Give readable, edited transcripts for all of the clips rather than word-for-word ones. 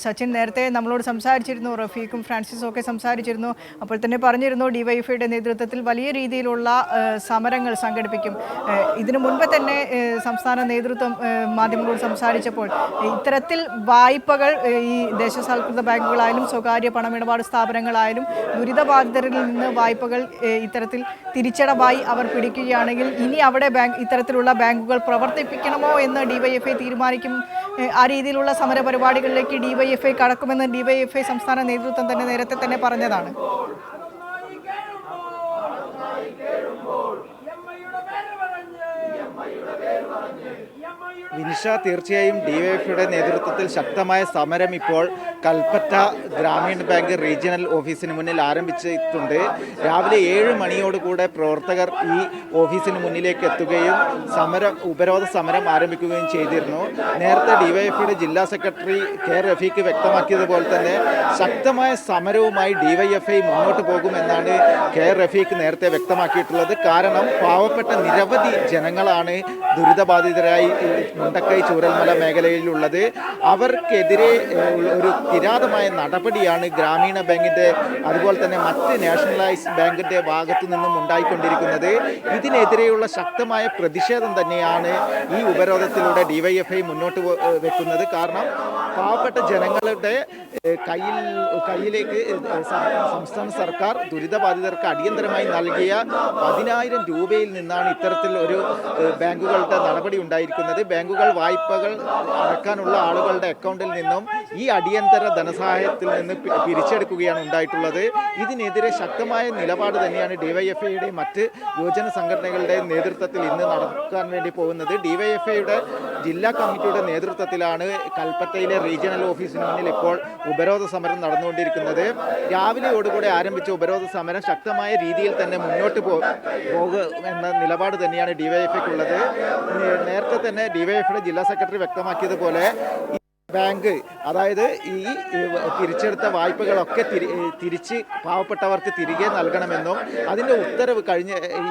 സച്ചിൻ നേരത്തെ നമ്മളോട് സംസാരിച്ചിരുന്നു, റഫീഖും ഫ്രാൻസിസും ഒക്കെ സംസാരിച്ചിരുന്നു. അപ്പോൾ തന്നെ പറഞ്ഞിരുന്നു ഡിവൈഎഫ്ഐയുടെ നേതൃത്വത്തിൽ വലിയ രീതിയിലുള്ള സമരങ്ങൾ സംഘടിപ്പിക്കും. ഇതിനു മുൻപ് തന്നെ സംസ്ഥാന നേതൃത്വം മാധ്യമങ്ങളോട് സംസാരിച്ചപ്പോൾ ഇത്തരത്തിൽ വായ്പകൾ ഈ ദേശസാൽകൃത ബാങ്കുകളായാലും സ്വകാര്യ പണമിടപാട് സ്ഥാപനങ്ങളായാലും ദുരിതബാധിതരിൽ നിന്ന് വായ്പകൾ ഇത്തരത്തിൽ തിരിച്ചടവായി അവർ പിടിക്കുകയാണെങ്കിൽ ഇനി അവിടെ ഇത്തരത്തിലുള്ള ബാങ്കുകൾ പ്രവർത്തിപ്പിക്കണമോ എന്ന് ഡിവൈഎഫ്ഐ തീരുമാനിക്കും. ആ രീതിയിലുള്ള സമര പരിപാടികളിലേക്ക് ഡിവൈഎഫ്ഐ കടക്കുമെന്ന് ഡിവൈഎഫ്ഐ സംസ്ഥാന നേതൃത്വം തന്നെ നേരത്തെ തന്നെ പറഞ്ഞതാണ്. വിനിഷ, തീർച്ചയായും ഡിവൈഎഫ്ഐയുടെ നേതൃത്വത്തിൽ ശക്തമായ സമരം ഇപ്പോൾ കൽപ്പറ്റ ഗ്രാമീൺ ബാങ്ക് റീജിയണൽ ഓഫീസിന് മുന്നിൽ ആരംഭിച്ചിട്ടുണ്ട്. രാവിലെ 7 മണിയോടുകൂടെ പ്രവർത്തകർ ഈ ഓഫീസിന് മുന്നിലേക്ക് എത്തുകയും ഉപരോധ സമരം ആരംഭിക്കുകയും ചെയ്തിരുന്നു. നേരത്തെ ഡിവൈഎഫ്ഐയുടെ ജില്ലാ സെക്രട്ടറി കെ റഫീഖ് വ്യക്തമാക്കിയതുപോലെ തന്നെ ശക്തമായ സമരവുമായി ഡിവൈഎഫ്ഐ മുന്നോട്ട് പോകുമെന്നാണ് കെ റഫീഖ് നേരത്തെ വ്യക്തമാക്കിയിട്ടുള്ളത്. കാരണം പാവപ്പെട്ട നിരവധി ജനങ്ങളാണ് ദുരിതബാധിതരായി മുണ്ടക്കൈ ചൂരൽമല മേഖലയിലുള്ളത്. അവർക്കെതിരെ ഒരു കിരാതമായ നടപടിയാണ് ഗ്രാമീണ ബാങ്കിൻ്റെ അതുപോലെ തന്നെ മറ്റ് നാഷണലൈസ്ഡ് ബാങ്കിൻ്റെ ഭാഗത്തു നിന്നും ഉണ്ടായിക്കൊണ്ടിരിക്കുന്നത്. ഇതിനെതിരെയുള്ള ശക്തമായ പ്രതിഷേധം തന്നെയാണ് ഈ ഉപരോധത്തിലൂടെ ഡിവൈഎഫ്ഐ മുന്നോട്ട് വെക്കുന്നത്. കാരണം പാവപ്പെട്ട ജനങ്ങളുടെ കയ്യിലേക്ക് സംസ്ഥാന സർക്കാർ ദുരിതബാധിതർക്ക് അടിയന്തരമായി നൽകിയ 10,000 രൂപയിൽ നിന്നാണ് ഇത്തരത്തിൽ ഒരു ബാങ്കുകളുടെ നടപടി ഉണ്ടായിരിക്കുന്നത്. ബാങ്കുകൾ വായ്പകൾ അടക്കാനുള്ള ആളുകളുടെ അക്കൗണ്ടിൽ നിന്നും ഈ അടിയന്തര ധനസഹായത്തിൽ നിന്ന് പിരിച്ചെടുക്കുകയാണ് ഉണ്ടായിട്ടുള്ളത്. ഇതിനെതിരെ ശക്തമായ നിലപാട് തന്നെയാണ് ഡിവൈഎഫ്ഐയുടെ മറ്റ് യുവജന സംഘടനകളുടെ നേതൃത്വത്തിൽ ഇന്ന് നടക്കാൻ വേണ്ടി പോകുന്നത്. ഡിവൈഎഫ്ഐയുടെ ജില്ലാ കമ്മിറ്റിയുടെ നേതൃത്വത്തിലാണ് കൽപ്പറ്റയിലെ റീജിയണൽ ഓഫീസിന് മുന്നിൽ ഇപ്പോൾ ഉപരോധ സമരം നടന്നുകൊണ്ടിരിക്കുന്നത്. രാവിലെയോടുകൂടി ആരംഭിച്ച ഉപരോധ സമരം ശക്തമായ രീതിയിൽ തന്നെ മുന്നോട്ട് എന്ന നിലപാട് തന്നെയാണ് ഡിവൈഎഫ്ഐക്കുള്ളത്. നേരത്തെ തന്നെ ഡിവൈഎഫ്ഐയുടെ ജില്ലാ സെക്രട്ടറി വ്യക്തമാക്കിയതുപോലെ ബാങ്ക്, അതായത് ഈ തിരിച്ചെടുത്ത വായ്പകളൊക്കെ തിരിച്ച് പാവപ്പെട്ടവർക്ക് തിരികെ നൽകണമെന്നും അതിൻ്റെ ഉത്തരവ്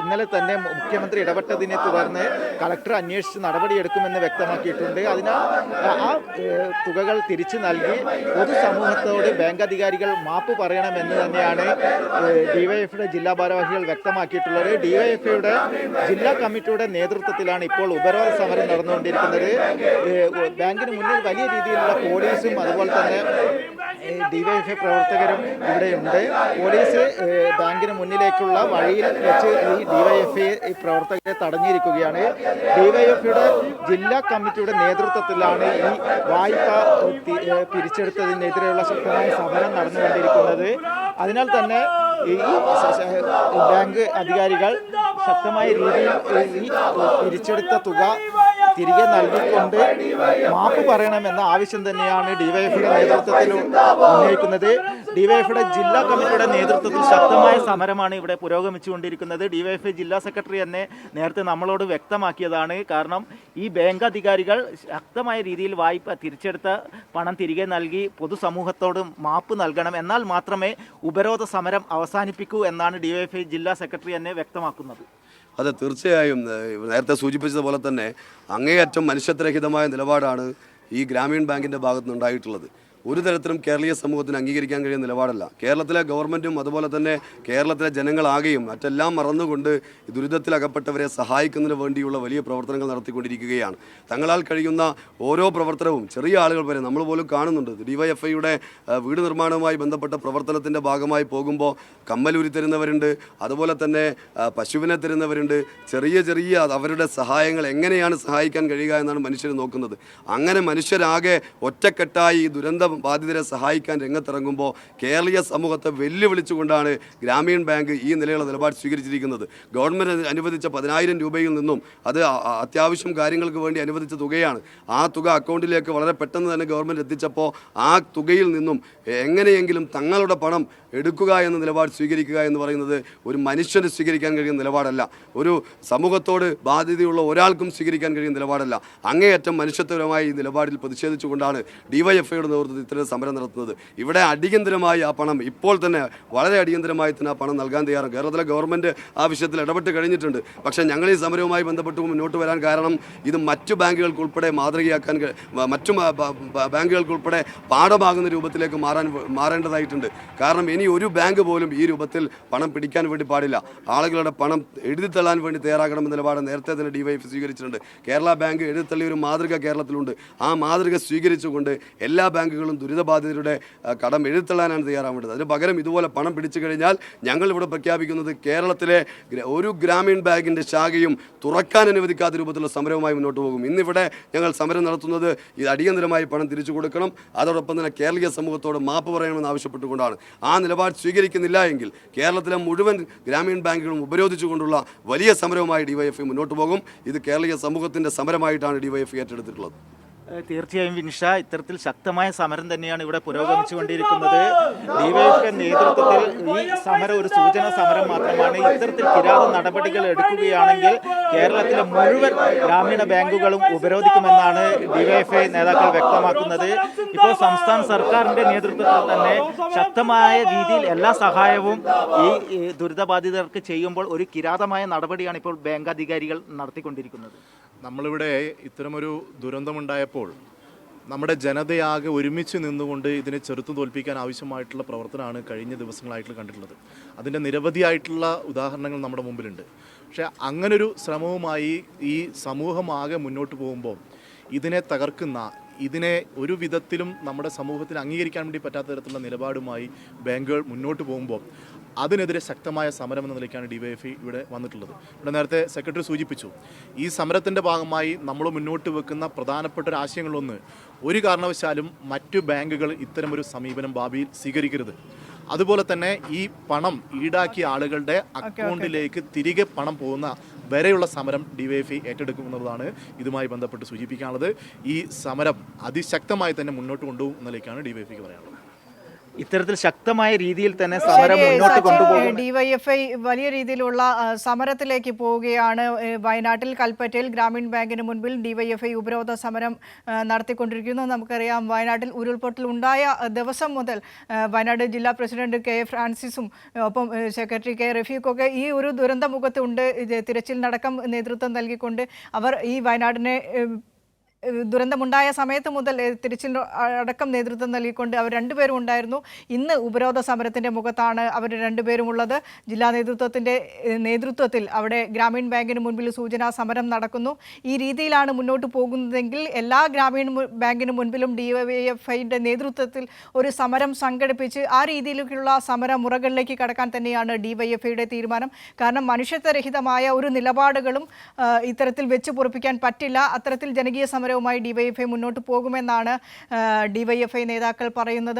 ഇന്നലെ തന്നെ മുഖ്യമന്ത്രി ഇടപെട്ടതിനെ തുടർന്ന് കളക്ടർ അന്വേഷിച്ച് നടപടിയെടുക്കുമെന്ന് വ്യക്തമാക്കിയിട്ടുണ്ട്. അതിനാൽ ആ തുകകൾ തിരിച്ചു നൽകി പൊതുസമൂഹത്തോട് ബാങ്ക് അധികാരികൾ മാപ്പ് പറയണമെന്ന് തന്നെയാണ് ഡിവൈഎഫ്ഐയുടെ ജില്ലാ ഭാരവാഹികൾ വ്യക്തമാക്കിയിട്ടുള്ളത്. ഡിവൈഎഫ്ഐയുടെ ജില്ലാ കമ്മിറ്റിയുടെ നേതൃത്വത്തിലാണ് ഇപ്പോൾ ഉപരോധ സമരം നടന്നുകൊണ്ടിരിക്കുന്നത്. ബാങ്കിന് മുന്നിൽ വലിയ രീതിയിലുള്ള പോലീസും അതുപോലെ തന്നെ ഡിവൈഎഫ്ഐ പ്രവർത്തകരും ഇവിടെയുണ്ട്. പോലീസ് ബാങ്കിന് മുന്നിലേക്കുള്ള വഴിയിൽ വെച്ച് ഈ ഡിവൈഎഫ്ഐ പ്രവർത്തകരെ തടഞ്ഞിരിക്കുകയാണ്. ഡിവൈഎഫ്ഐയുടെ ജില്ലാ കമ്മിറ്റിയുടെ നേതൃത്വത്തിലാണ് ഈ വായ്പ പിരിച്ചെടുത്തതിനെതിരെയുള്ള ശക്തമായ സമരം നടന്നുകൊണ്ടിരിക്കുന്നത്. അതിനാൽ തന്നെ ഈ ബാങ്ക് അധികാരികൾ ശക്തമായ രീതിയിൽ ഈ പിരിച്ചെടുത്ത തുക തിരികെ നൽകിക്കൊണ്ട് മാപ്പ് പറയണമെന്ന ആവശ്യം തന്നെയാണ് ഡിവൈഎഫ്ഐയുടെ നേതൃത്വത്തിൽ ഉന്നയിക്കുന്നത്. ഡിവൈഎഫ്ഐയുടെ ജില്ലാ കമ്മിറ്റിയുടെ നേതൃത്വത്തിൽ ശക്തമായ സമരമാണ് ഇവിടെ പുരോഗമിച്ചുകൊണ്ടിരിക്കുന്നത്. ഡിവൈഎഫ്ഐ ജില്ലാ സെക്രട്ടറി തന്നെ നേരത്തെ നമ്മളോട് വ്യക്തമാക്കിയതാണ്. കാരണം ഈ ബാങ്ക് അധികാരികൾ ശക്തമായ രീതിയിൽ വായ്പ തിരിച്ചെടുത്ത പണം തിരികെ നൽകി പൊതുസമൂഹത്തോട് മാപ്പ് നൽകണം, എന്നാൽ മാത്രമേ ഉപരോധ സമരം അവസാനിപ്പിക്കൂ എന്നാണ് ഡിവൈഎഫ്ഐ ജില്ലാ സെക്രട്ടറി തന്നെ വ്യക്തമാക്കുന്നത്. അതെ, തീർച്ചയായും നേരത്തെ സൂചിപ്പിച്ചതുപോലെ തന്നെ അങ്ങേയറ്റം മനുഷ്യത്വരഹിതമായ നിലപാടാണ് ഈ ഗ്രാമീൺ ബാങ്കിൻ്റെ ഭാഗത്തുനിന്നുണ്ടായിട്ടുള്ളത്. ഒരു തരത്തിലും കേരളീയ സമൂഹത്തിന് അംഗീകരിക്കാൻ കഴിയുന്ന നിലപാടല്ല. കേരളത്തിലെ ഗവൺമെൻറ്റും അതുപോലെ തന്നെ കേരളത്തിലെ ജനങ്ങളാകെയും മറ്റെല്ലാം മറന്നുകൊണ്ട് ദുരിതത്തിലകപ്പെട്ടവരെ സഹായിക്കുന്നതിന് വേണ്ടിയുള്ള വലിയ പ്രവർത്തനങ്ങൾ നടത്തിക്കൊണ്ടിരിക്കുകയാണ്. തങ്ങളാൽ കഴിയുന്ന ഓരോ പ്രവർത്തനവും ചെറിയ ആളുകൾ വരെ നമ്മൾ പോലും കാണുന്നുണ്ട്. ഡിവൈഎഫ്ഐയുടെ വീട് നിർമ്മാണവുമായി ബന്ധപ്പെട്ട പ്രവർത്തനത്തിൻ്റെ ഭാഗമായി പോകുമ്പോൾ കമ്മലൂരി തരുന്നവരുണ്ട്, അതുപോലെ തന്നെ പശുവിനെ തരുന്നവരുണ്ട്. ചെറിയ അവരുടെ സഹായങ്ങൾ എങ്ങനെയാണ് സഹായിക്കാൻ കഴിയുക എന്നാണ് മനുഷ്യർ നോക്കുന്നത്. അങ്ങനെ മനുഷ്യരാകെ ഒറ്റക്കെട്ടായി ഈ ദുരന്ത ബാധിതരെ സഹായിക്കാൻ രംഗത്തിറങ്ങുമ്പോൾ കേരളീയ സമൂഹത്തെ വെല്ലുവിളിച്ചുകൊണ്ടാണ് ഗ്രാമീൺ ബാങ്ക് ഈ നിലയിലുള്ള നിലപാട് സ്വീകരിച്ചിരിക്കുന്നത്. ഗവൺമെൻറ് അനുവദിച്ച 10,000 രൂപയിൽ നിന്നും അത് അത്യാവശ്യം കാര്യങ്ങൾക്ക് വേണ്ടി അനുവദിച്ച തുകയാണ്. ആ തുക അക്കൗണ്ടിലേക്ക് വളരെ പെട്ടെന്ന് തന്നെ ഗവൺമെൻറ് എത്തിച്ചപ്പോൾ ആ തുകയിൽ നിന്നും എങ്ങനെയെങ്കിലും തങ്ങളുടെ പണം എടുക്കുക എന്ന നിലപാട് സ്വീകരിക്കുക എന്ന് പറയുന്നത് ഒരു മനുഷ്യന് സ്വീകരിക്കാൻ കഴിയുന്ന നിലപാടല്ല. ഒരു സമൂഹത്തോട് ബാധ്യതയുള്ള ഒരാൾക്കും സ്വീകരിക്കാൻ കഴിയുന്ന നിലപാടല്ല. അങ്ങേയറ്റം മനുഷ്യത്വപരമായി ഈ നിലപാടിൽ പ്രതിഷേധിച്ചുകൊണ്ടാണ് ഡിവൈഎഫ്ഐയുടെ നേതൃത്വത്തിൽ ഇത്തരം സമരം നടത്തുന്നത്. ഇവിടെ അടിയന്തരമായി ആ പണം ഇപ്പോൾ തന്നെ വളരെ അടിയന്തരമായി തന്നെ ആ പണം നൽകാൻ തയ്യാറാണ്. കേരളത്തിലെ ഗവൺമെൻറ് ആ വിഷയത്തിൽ ഇടപെട്ട് കഴിഞ്ഞിട്ടുണ്ട്. പക്ഷേ ഞങ്ങൾ ഈ സമരവുമായി ബന്ധപ്പെട്ട് മുന്നോട്ട് വരാൻ കാരണം ഇത് മറ്റു ബാങ്കുകൾക്ക് ഉൾപ്പെടെ മാതൃകയാക്കാൻ മറ്റു ബാങ്കുകൾക്ക് ഉൾപ്പെടെ പാഠമാകുന്ന രൂപത്തിലേക്ക് മാറേണ്ടതായിട്ടുണ്ട്. കാരണം ഇനി ഒരു ബാങ്ക് പോലും ഈ രൂപത്തിൽ പണം പിടിക്കാൻ വേണ്ടി പാടില്ല. ആളുകളുടെ പണം എഴുതിത്തള്ളാൻ വേണ്ടി തയ്യാറാക്കണമെന്ന നിലപാട് നേരത്തെ തന്നെ ഡിവൈഎഫ് സ്വീകരിച്ചിട്ടുണ്ട്. കേരള ബാങ്ക് എഴുതിത്തള്ളിയ ഒരു മാതൃക കേരളത്തിലുണ്ട്. ആ മാതൃക സ്വീകരിച്ചുകൊണ്ട് എല്ലാ ബാങ്കുകളും ദുരിതബാധിതരുടെ കടം എഴുതിത്തള്ളാനാണ് തയ്യാറാവേണ്ടത്. അതിന് പകരം ഇതുപോലെ പണം പിടിച്ചു കഴിഞ്ഞാൽ ഞങ്ങൾ ഇവിടെ പ്രഖ്യാപിക്കുന്നത് കേരളത്തിലെ ഒരു ഗ്രാമീൺ ബാങ്കിൻ്റെ ശാഖയും തുറക്കാൻ അനുവദിക്കാത്ത രൂപത്തിലുള്ള സമരവുമായി മുന്നോട്ട് പോകും. ഇന്നിവിടെ ഞങ്ങൾ സമരം നടത്തുന്നത് ഇത് അടിയന്തരമായി പണം തിരിച്ചു കൊടുക്കണം, അതോടൊപ്പം തന്നെ കേരളീയ സമൂഹത്തോട് മാപ്പ് പറയണമെന്ന് ആവശ്യപ്പെട്ടുകൊണ്ടാണ്. ആ നിലപാട് സ്വീകരിക്കുന്നില്ല എങ്കിൽ കേരളത്തിലെ മുഴുവൻ ഗ്രാമീൺ ബാങ്കുകളും ഉപരോധിച്ചുകൊണ്ടുള്ള വലിയ സമരവുമായി ഡിവൈഎഫ്ഐ മുന്നോട്ട് പോകും. ഇത് കേരളീയ സമൂഹത്തിൻ്റെ സമരമായിട്ടാണ് ഡിവൈഎഫ്ഐ ഏറ്റെടുത്തിട്ടുള്ളത്. തീർച്ചയായും വിനിഷ, ഇത്തരത്തിൽ ശക്തമായ സമരം തന്നെയാണ് ഇവിടെ പുരോഗമിച്ചുകൊണ്ടിരിക്കുന്നത്. ഡിവൈഎഫ്ഐ നേതൃത്വത്തിൽ ഈ സമരം ഒരു സൂചന സമരം മാത്രമാണ്. ഇത്തരത്തിൽ കിരാത നടപടികൾ എടുക്കുകയാണെങ്കിൽ കേരളത്തിലെ മുഴുവൻ ഗ്രാമീണ ബാങ്കുകളും ഉപരോധിക്കുമെന്നാണ് ഡിവൈഎഫ്ഐ നേതാക്കൾ വ്യക്തമാക്കുന്നത്. ഇപ്പോൾ സംസ്ഥാന സർക്കാരിന്റെ നേതൃത്വത്തിൽ തന്നെ ശക്തമായ രീതിയിൽ എല്ലാ സഹായവും ഈ ദുരിതബാധിതർക്ക് ചെയ്യുമ്പോൾ ഒരു കിരാതമായ നടപടിയാണ് ഇപ്പോൾ ബാങ്ക് അധികാരികൾ നടത്തിക്കൊണ്ടിരിക്കുന്നത്. നമ്മളിവിടെ ഇത്തരമൊരു ദുരന്തമുണ്ടായപ്പോൾ നമ്മുടെ ജനതയാകെ ഒരുമിച്ച് നിന്നുകൊണ്ട് ഇതിനെ ചെറുത്തു തോൽപ്പിക്കാൻ ആവശ്യമായിട്ടുള്ള പ്രവർത്തനമാണ് കഴിഞ്ഞ ദിവസങ്ങളായിട്ട് കണ്ടിട്ടുള്ളത്. അതിൻ്റെ നിരവധിയായിട്ടുള്ള ഉദാഹരണങ്ങൾ നമ്മുടെ മുമ്പിലുണ്ട്. പക്ഷേ അങ്ങനൊരു ശ്രമവുമായി ഈ സമൂഹമാകെ മുന്നോട്ട് പോകുമ്പോൾ ഇതിനെ തകർക്കുന്ന, ഇതിനെ ഒരു വിധത്തിലും നമ്മുടെ സമൂഹത്തിന് അംഗീകരിക്കാൻ വേണ്ടി പറ്റാത്ത തരത്തിലുള്ള നിലപാടുമായി ബാങ്കുകൾ മുന്നോട്ട് പോകുമ്പോൾ അതിനെതിരെ ശക്തമായ സമരം എന്ന നിലയ്ക്കാണ് ഡിവൈഎഫ്ഐ ഇവിടെ വന്നിട്ടുള്ളത്. ഇവിടെ നേരത്തെ സെക്രട്ടറി സൂചിപ്പിച്ചു, ഈ സമരത്തിൻ്റെ ഭാഗമായി നമ്മൾ മുന്നോട്ട് വെക്കുന്ന പ്രധാനപ്പെട്ട ഒരു ആശയങ്ങളൊന്ന്, ഒരു കാരണവശാലും മറ്റു ബാങ്കുകൾ ഇത്തരമൊരു സമീപനം ഭാവിയിൽ സ്വീകരിക്കരുത്. അതുപോലെ തന്നെ ഈ പണം ഈടാക്കിയ ആളുകളുടെ അക്കൗണ്ടിലേക്ക് തിരികെ പണം പോകുന്ന വരെയുള്ള സമരം ഡിവൈഎഫ്ഐ ഏറ്റെടുക്കുമെന്നുള്ളതാണ് ഇതുമായി ബന്ധപ്പെട്ട് സൂചിപ്പിക്കാനുള്ളത്. ഈ സമരം അതിശക്തമായി തന്നെ മുന്നോട്ട് കൊണ്ടുപോകും എന്നതിലേക്കാണ് ഡിവൈഎഫ്ഐക്ക് പറയാനുള്ളത്. ഇത്തരത്തിൽ ശക്തമായ രീതിയിൽ തന്നെ സമരം മുന്നോട്ട് കൊണ്ടുപോകും. ഡിവൈഎഫ്ഐ വലിയ രീതിയിലുള്ള സമരത്തിലേക്ക് പോവുകയാണ്. വയനാട്ടിൽ കൽപ്പറ്റയിൽ ഗ്രാമീൺ ബാങ്കിന് മുൻപിൽ ഡിവൈഎഫ്ഐ ഉപരോധ സമരം നടത്തിക്കൊണ്ടിരിക്കുന്നു. നമുക്കറിയാം, വയനാട്ടിൽ ഉരുൾപൊട്ടൽ ഉണ്ടായ ദിവസം മുതൽ വയനാട് ജില്ലാ പ്രസിഡന്റ് കെ ഫ്രാൻസിസും ഒപ്പം സെക്രട്ടറി കെ റഫീഖൊക്കെ ഈ ഒരു ദുരന്തമുഖത്തുണ്ട്. തിരച്ചിലിനടക്കം നേതൃത്വം നൽകിക്കൊണ്ട് അവർ ഈ വയനാടിനെ ദുരന്തമുണ്ടായ സമയത്ത് മുതൽ തിരച്ചിൽ അടക്കം നേതൃത്വം നൽകിക്കൊണ്ട് അവർ രണ്ടുപേരും ഉണ്ടായിരുന്നു. ഇന്ന് ഉപരോധ സമരത്തിൻ്റെ മുഖത്താണ് അവർ രണ്ടുപേരും ഉള്ളത്. ജില്ലാ നേതൃത്വത്തിൻ്റെ നേതൃത്വത്തിൽ അവിടെ ഗ്രാമീൺ ബാങ്കിന് മുൻപിൽ സൂചനാ സമരം നടക്കുന്നു. ഈ രീതിയിലാണ് മുന്നോട്ട് പോകുന്നതെങ്കിൽ എല്ലാ ഗ്രാമീൺ ബാങ്കിന് മുൻപിലും ഡിവൈഎഫ്ഐയുടെ നേതൃത്വത്തിൽ ഒരു സമരം സംഘടിപ്പിച്ച് ആ രീതിയിലേക്കുള്ള സമര മുറകളിലേക്ക് കടക്കാൻ തന്നെയാണ് ഡിവൈഎഫ്ഐയുടെ തീരുമാനം. കാരണം മനുഷ്യത്വരഹിതമായ ഒരു നിലപാടുകളും ഇത്തരത്തിൽ വെച്ച് പൊറുപ്പിക്കാൻ പറ്റില്ല. അത്തരത്തിൽ ജനകീയ സമരവുമായി ഡിവൈഎഫ്ഐ മുന്നോട്ട് പോകുമെന്നാണ് ഡിവൈഎഫ്ഐ നേതാക്കൾ പറയുന്നത്.